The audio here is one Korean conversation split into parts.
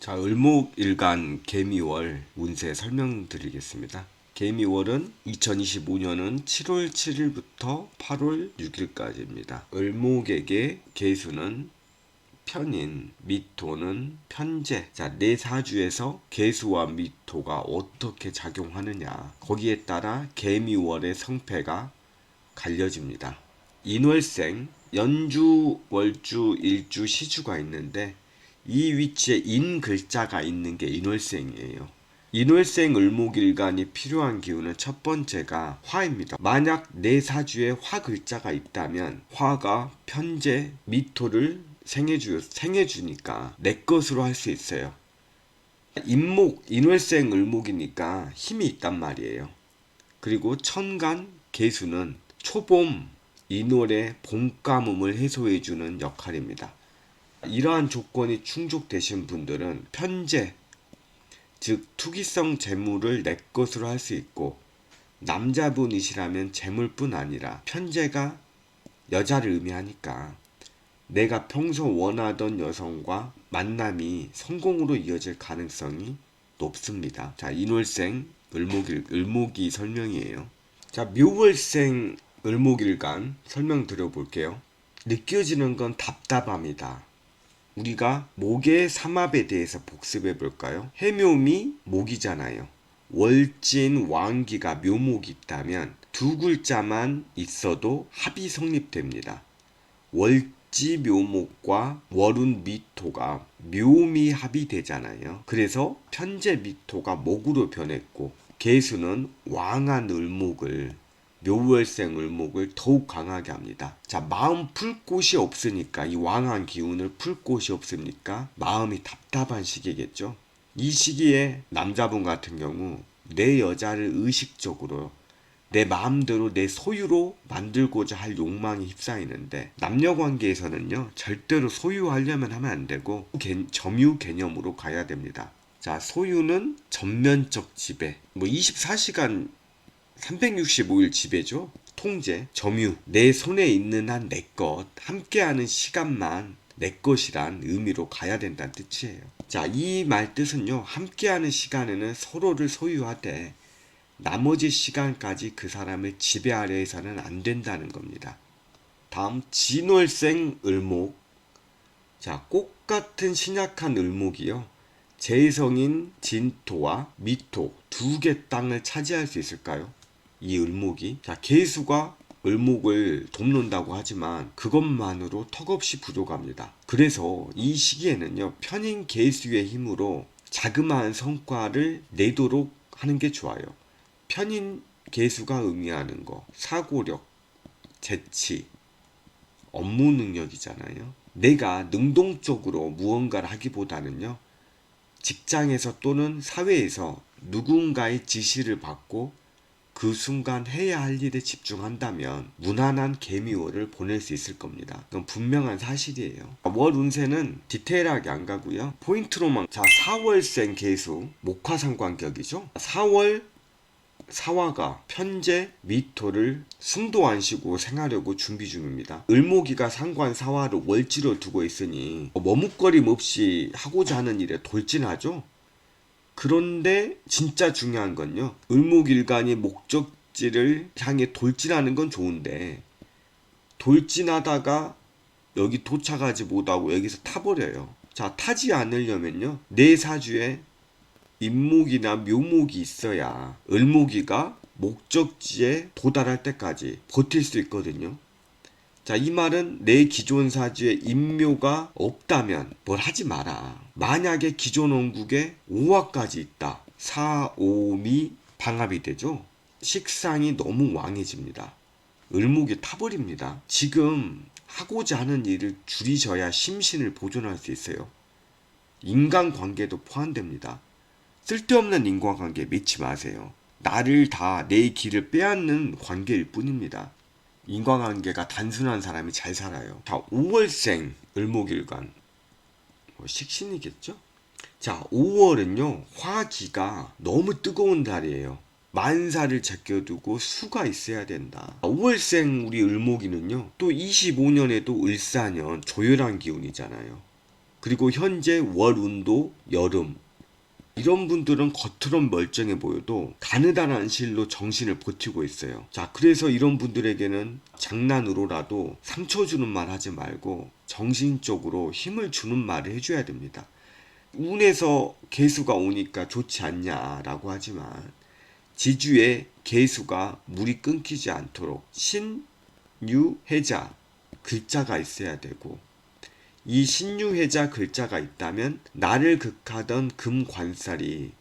자, 을목일간 개미월 운세 설명드리겠습니다. 개미월은 2025년은 7월 7일부터 8월 6일까지입니다. 을목에게 개수는 편인, 미토는 편재. 자, 내 사주에서 개수와 미토가 어떻게 작용하느냐, 거기에 따라 개미월의 성패가 갈려집니다. 인월생, 연주, 월주, 일주, 시주가 있는데 이 위치에 인 글자가 있는 게 인월생이에요. 인월생 을목일간이 필요한 기운은 첫 번째가 화입니다. 만약 내 사주에 화 글자가 있다면 화가 편재, 미토를 생해주니까 내 것으로 할 수 있어요. 인목, 인월생 을목이니까 힘이 있단 말이에요. 그리고 천간, 개수는 초봄, 인월의 봄 가뭄을 해소해주는 역할입니다. 이러한 조건이 충족되신 분들은 편재, 즉 투기성 재물을 내 것으로 할 수 있고, 남자분이시라면 재물뿐 아니라 편재가 여자를 의미하니까 내가 평소 원하던 여성과 만남이 성공으로 이어질 가능성이 높습니다. 자, 인월생 을목이 설명이에요. 자, 묘월생 을목일간 설명드려볼게요. 느껴지는 건 답답함이다. 우리가 목의 삼합에 대해서 복습해 볼까요? 해묘미 목이잖아요. 월진 왕기가 묘목이 있다면 두 글자만 있어도 합이 성립됩니다. 월지 묘목과 월운 미토가 묘미 합이 되잖아요. 그래서 편재 미토가 목으로 변했고, 개수는 왕한 을목을, 묘월생 을목을 더욱 강하게 합니다. 자, 마음 풀 곳이 없으니까, 이 왕한 기운을 풀 곳이 없으니까 마음이 답답한 시기겠죠. 이 시기에 남자분 같은 경우 내 여자를 의식적으로 내 마음대로 내 소유로 만들고자 할 욕망이 휩싸이는데, 남녀 관계에서는요 절대로 소유하려면 하면 안 되고 점유 개념으로 가야 됩니다. 자, 소유는 전면적 지배, 24시간 365일 지배죠. 통제, 점유, 내 손에 있는 한 내 것, 함께하는 시간만 내 것이란 의미로 가야 된다는 뜻이에요. 자, 이 말 뜻은요, 함께하는 시간에는 서로를 소유하되 나머지 시간까지 그 사람을 지배하려 해서는 안 된다는 겁니다. 다음, 진월생 을목. 자, 꽃 같은 신약한 을목이요, 재성인 진토와 미토 두 개 땅을 차지할 수 있을까요? 이 을목이. 자, 개수가 을목을 돕는다고 하지만 그것만으로 턱없이 부족합니다. 그래서 이 시기에는요, 편인 개수의 힘으로 자그마한 성과를 내도록 하는 게 좋아요. 편인 개수가 의미하는 거, 사고력, 재치, 업무 능력이잖아요. 내가 능동적으로 무언가를 하기보다는요, 직장에서 또는 사회에서 누군가의 지시를 받고 그 순간 해야 할 일에 집중한다면 무난한 개미월을 보낼 수 있을 겁니다. 그건 분명한 사실이에요. 월 운세는 디테일하게 안 가고요, 포인트로만. 자, 4월생 개수, 목화상관격이죠. 4월 사화가 편재 미토를 숨도 안 쉬고 생하려고 준비 중입니다. 을목이가 상관 사화를 월지로 두고 있으니 머뭇거림 없이 하고자 하는 일에 돌진하죠. 그런데 진짜 중요한 건요, 을목일간이 목적지를 향해 돌진하는 건 좋은데 돌진하다가 여기 도착하지 못하고 여기서 타버려요. 자, 타지 않으려면요, 내 사주에 인목이나 묘목이 있어야 을목이가 목적지에 도달할 때까지 버틸 수 있거든요. 자, 이 말은 내 기존 사주에 인묘가 없다면 뭘 하지 마라. 만약에 기존 원국에 오화까지 있다. 사오미 방합이 되죠. 식상이 너무 왕해집니다. 을목이 타버립니다. 지금 하고자 하는 일을 줄이셔야 심신을 보존할 수 있어요. 인간관계도 포함됩니다. 쓸데없는 인간관계 맺지 마세요. 나를 다 내 길을 빼앗는 관계일 뿐입니다. 인간관계가 단순한 사람이 잘 살아요. 자, 5월생 을목일간, 식신이겠죠? 자, 5월은요 화기가 너무 뜨거운 달이에요. 만사를 제껴두고 수가 있어야 된다. 5월생 우리 을목이는요 또 25년에도 을사년 조열한 기운이잖아요. 그리고 현재 월운도 여름. 이런 분들은 겉으론 멀쩡해 보여도 가느다란 실로 정신을 버티고 있어요. 자, 그래서 이런 분들에게는 장난으로라도 상처 주는 말 하지 말고 정신적으로 힘을 주는 말을 해줘야 됩니다. 운에서 개수가 오니까 좋지 않냐라고 하지만 지주에 개수가 물이 끊기지 않도록 신유해자 글자가 있어야 되고, 이 신유해자 글자가 있다면 나를 극하던 금관살이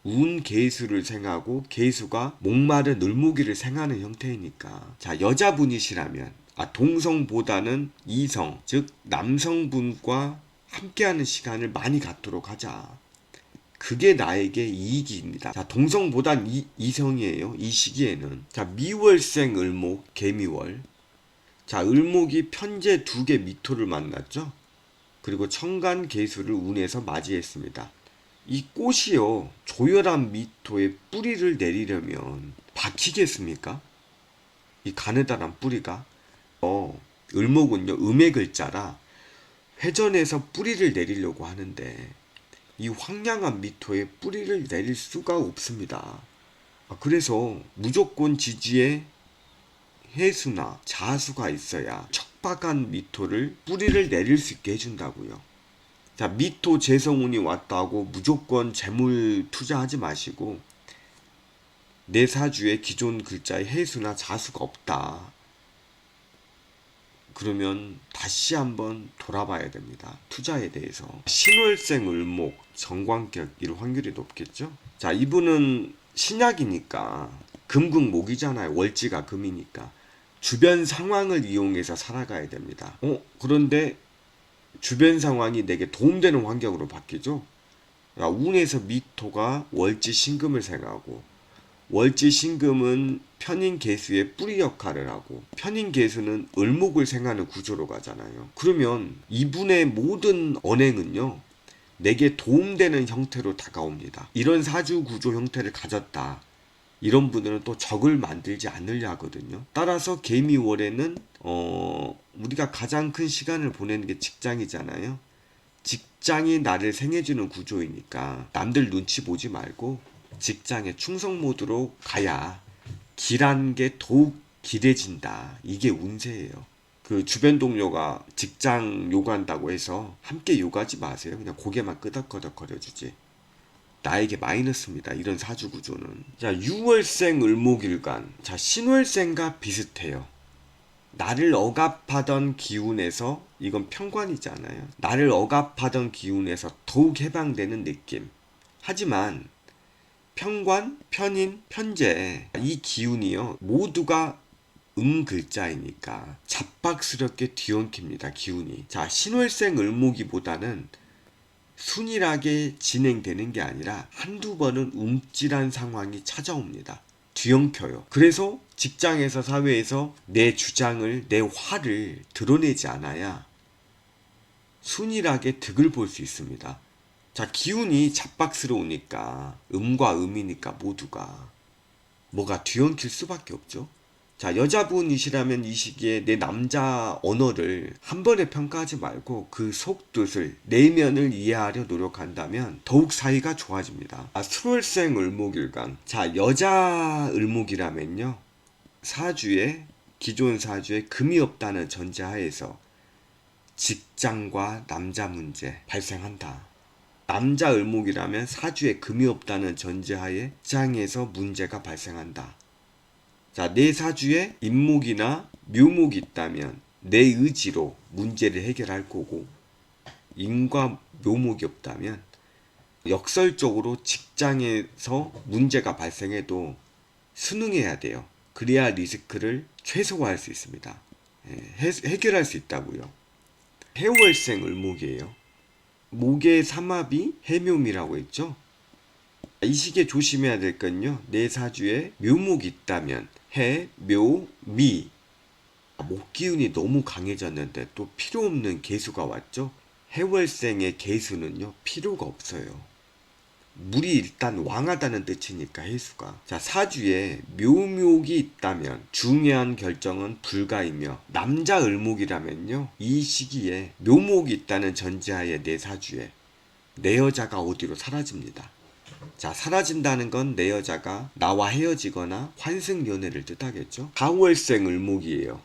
운 개수를 생하고 개수가 목마른 을목이를 생하는 형태이니까, 자, 여자분이시라면 동성보다는 이성, 즉 남성분과 함께하는 시간을 많이 갖도록 하자. 그게 나에게 이익입니다. 자, 동성보단 이성이에요. 이 시기에는. 자, 미월생 을목, 개미월. 자, 을목이 편제 2개 미토를 만났죠. 그리고 청간 개수를 운에서 맞이했습니다. 이 꽃이요, 조열한 미토에 뿌리를 내리려면 박히겠습니까? 이 가느다란 뿌리가. 을목은요, 음의 글자라 회전해서 뿌리를 내리려고 하는데 이 황량한 미토에 뿌리를 내릴 수가 없습니다. 그래서 무조건 지지에 해수나 자수가 있어야 척박한 미토를 뿌리를 내릴 수 있게 해준다고요. 자, 미토 재성운이 왔다고 무조건 재물 투자하지 마시고, 내 사주에 기존 글자에 해수나 자수가 없다. 그러면 다시 한번 돌아봐야 됩니다. 투자에 대해서. 신월생 을목, 정관격일 확률이 높겠죠? 자, 이분은 신약이니까 금극목이잖아요. 월지가 금이니까. 주변 상황을 이용해서 살아가야 됩니다. 그런데 주변 상황이 내게 도움되는 환경으로 바뀌죠? 운에서 미토가 월지 신금을 생하고, 월지 신금은 편인 개수의 뿌리 역할을 하고, 편인 개수는 을목을 생하는 구조로 가잖아요. 그러면 이분의 모든 언행은요, 내게 도움되는 형태로 다가옵니다. 이런 사주 구조 형태를 가졌다. 이런 분들은 또 적을 만들지 않으려 하거든요. 따라서 개미월에는 우리가 가장 큰 시간을 보내는 게 직장이잖아요. 직장이 나를 생해주는 구조이니까 남들 눈치 보지 말고 직장에 충성 모드로 가야 길한 게 더욱 길해진다. 이게 운세예요. 그 주변 동료가 직장 요구한다고 해서 함께 요구하지 마세요. 그냥 고개만 끄덕끄덕 거려주지. 나에게 마이너스입니다. 이런 사주 구조는. 자, 6월생 을목일간. 자, 신월생과 비슷해요. 나를 억압하던 기운에서, 이건 편관이잖아요. 나를 억압하던 기운에서 더욱 해방되는 느낌. 하지만 편관, 편인, 편재, 이 기운이요, 모두가 글자이니까 잡박스럽게 뒤엉킵니다. 기운이. 자, 신월생 을목이보다는 순일하게 진행되는 게 아니라 한두 번은 움찔한 상황이 찾아옵니다. 뒤엉켜요. 그래서 직장에서, 사회에서 내 주장을, 내 화를 드러내지 않아야 순일하게 득을 볼 수 있습니다. 자, 기운이 잡박스러우니까, 음과 음이니까 모두가 뭐가 뒤엉킬 수밖에 없죠. 자, 여자분이시라면 이 시기에 내 남자 언어를 한 번에 평가하지 말고 그 속뜻을, 내면을 이해하려 노력한다면 더욱 사이가 좋아집니다. 수월생 을목일간. 자, 여자 을목이라면요, 사주에, 기존 사주에 금이 없다는 전제하에서 직장과 남자 문제 발생한다. 남자 을목이라면 사주에 금이 없다는 전제하에 직장에서 문제가 발생한다. 자, 내 사주에 인목이나 묘목이 있다면 내 의지로 문제를 해결할 거고, 인과 묘목이 없다면 역설적으로 직장에서 문제가 발생해도 순응해야 돼요. 그래야 리스크를 최소화할 수 있습니다. 해결할 수 있다고요. 해월생 을목이에요. 목의 삼합이 해묘미라고 했죠. 이 시기에 조심해야 될 건요, 내 사주에 묘목이 있다면 해, 묘, 미. 목기운이 너무 강해졌는데 또 필요 없는 개수가 왔죠. 해월생의 개수는요, 필요가 없어요. 물이 일단 왕하다는 뜻이니까 해수가. 자, 사주에 묘목이 있다면 중요한 결정은 불가이며 남자 을목이라면요, 이 시기에 묘목이 있다는 전제하에 내 사주에 내 여자가 어디로 사라집니다. 자, 사라진다는 건 내 여자가 나와 헤어지거나 환승연애를 뜻하겠죠. 가월생 을목이에요.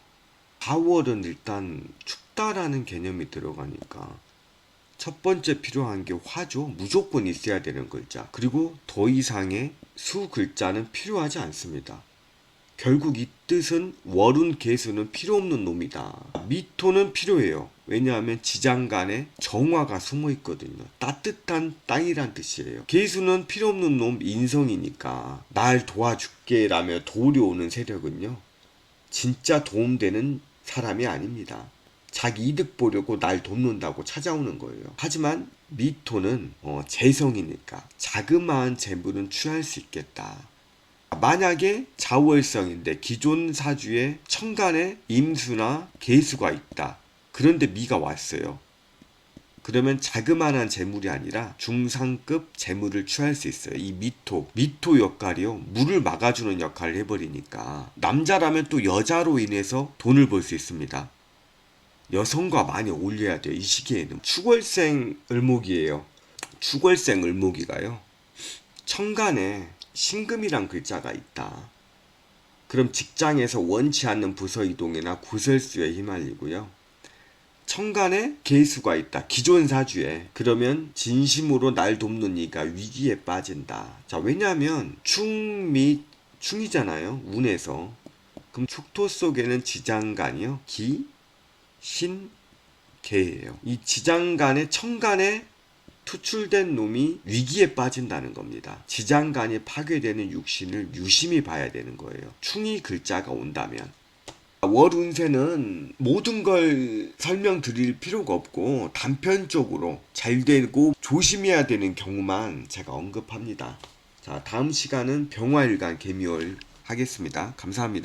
가월은 일단 춥다라는 개념이 들어가니까 첫 번째 필요한 게 화죠. 무조건 있어야 되는 글자. 그리고 더 이상의 수 글자는 필요하지 않습니다. 결국 이 뜻은 월운 개수는 필요 없는 놈이다. 미토는 필요해요. 왜냐하면 지장간에 정화가 숨어 있거든요. 따뜻한 땅이란 뜻이에요. 개수는 필요 없는 놈 인성이니까 날 도와줄게 라며 도우려오는 세력은요, 진짜 도움되는 사람이 아닙니다. 자기 이득 보려고 날 돕는다고 찾아오는 거예요. 하지만 미토는 재성이니까 자그마한 재물은 취할 수 있겠다. 만약에 자월성인데 기존 사주에 천간에 임수나 계수가 있다. 그런데 미가 왔어요. 그러면 자그마한 재물이 아니라 중상급 재물을 취할 수 있어요. 이 미토 역할이요, 물을 막아주는 역할을 해버리니까 남자라면 또 여자로 인해서 돈을 벌 수 있습니다. 여성과 많이 어울려야 돼요. 이 시기에는. 축월생 을목이에요. 축월생 을목이가요, 천간에 신금이란 글자가 있다. 그럼 직장에서 원치 않는 부서 이동이나 구설수에 휘말리고요, 천간에 계수가 있다. 기존 사주에. 그러면 진심으로 날 돕는 이가 위기에 빠진다. 자, 왜냐하면 충이잖아요. 운에서. 그럼 축토 속에는 지장간이요, 기, 신, 개예요. 이 지장간에 천간에 투출된 놈이 위기에 빠진다는 겁니다. 지장간이 파괴되는 육신을 유심히 봐야 되는 거예요. 충이 글자가 온다면. 월 운세는 모든 걸 설명드릴 필요가 없고 단편적으로 잘 되고 조심해야 되는 경우만 제가 언급합니다. 자, 다음 시간은 병화일간 개미월 하겠습니다. 감사합니다.